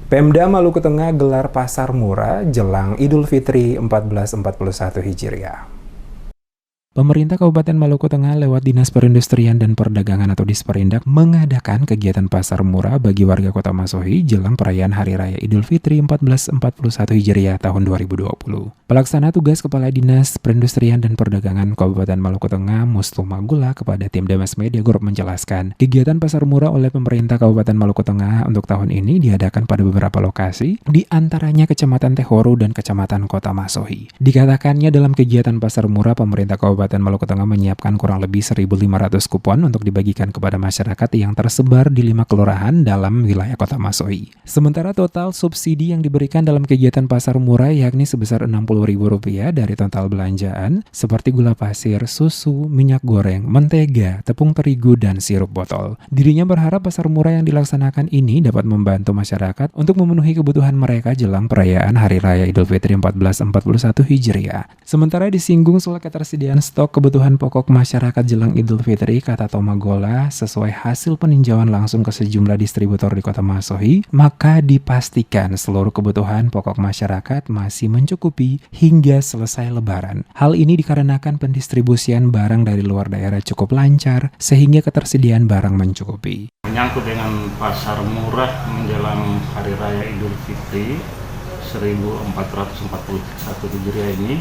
Pemda Maluku Tengah gelar pasar murah jelang Idul Fitri 1441 Hijriah. Pemerintah Kabupaten Maluku Tengah lewat Dinas Perindustrian dan Perdagangan atau Disperindak mengadakan kegiatan pasar murah bagi warga Kota Masohi jelang perayaan Hari Raya Idul Fitri 1441 Hijriah tahun 2020. Pelaksana tugas Kepala Dinas Perindustrian dan Perdagangan Kabupaten Maluku Tengah, Mustu Magula, kepada tim Demes Media Group menjelaskan, kegiatan pasar murah oleh pemerintah Kabupaten Maluku Tengah untuk tahun ini diadakan pada beberapa lokasi, di antaranya Kecamatan Tehoru dan Kecamatan Kota Masohi. Dikatakannya dalam kegiatan pasar murah, pemerintah Kabupaten Maluku Tengah menyiapkan kurang lebih 1.500 kupon untuk dibagikan kepada masyarakat yang tersebar di 5 kelurahan dalam wilayah Kota Masohi. Sementara total subsidi yang diberikan dalam kegiatan pasar murah yakni sebesar Rp60.000 dari total belanjaan seperti gula pasir, susu, minyak goreng, mentega, tepung terigu, dan sirup botol. Dirinya berharap pasar murah yang dilaksanakan ini dapat membantu masyarakat untuk memenuhi kebutuhan mereka jelang perayaan Hari Raya Idul Fitri 1441 Hijriah. Sementara disinggung soal ketersediaan stok kebutuhan pokok masyarakat jelang Idul Fitri, kata Tomagola, sesuai hasil peninjauan langsung ke sejumlah distributor di Kota Masohi, maka dipastikan seluruh kebutuhan pokok masyarakat masih mencukupi hingga selesai Lebaran. Hal ini dikarenakan pendistribusian barang dari luar daerah cukup lancar, sehingga ketersediaan barang mencukupi. Menyangkut dengan pasar murah menjelang Hari Raya Idul Fitri 1441 Hijriah ini,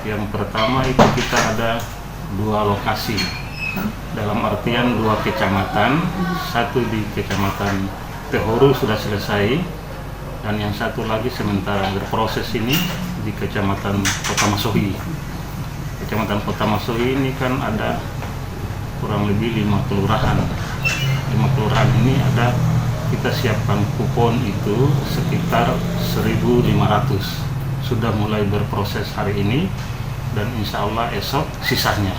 yang pertama itu kita ada 2 lokasi, dalam artian 2 kecamatan, satu di Kecamatan Tehoru sudah selesai, dan yang satu lagi sementara berproses ini di Kecamatan Kota Masohi. Kecamatan Kota Masohi ini kan ada kurang lebih 5 kelurahan. 5 kelurahan ini ada, kita siapkan kupon itu sekitar 1.500. Sudah mulai berproses hari ini, dan insya Allah esok sisanya.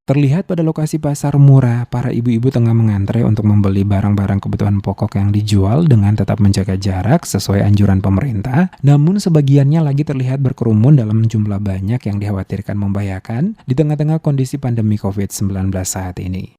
Terlihat pada lokasi pasar murah, para ibu-ibu tengah mengantre untuk membeli barang-barang kebutuhan pokok yang dijual dengan tetap menjaga jarak sesuai anjuran pemerintah, namun sebagiannya lagi terlihat berkerumun dalam jumlah banyak yang dikhawatirkan membahayakan di tengah-tengah kondisi pandemi COVID-19 saat ini.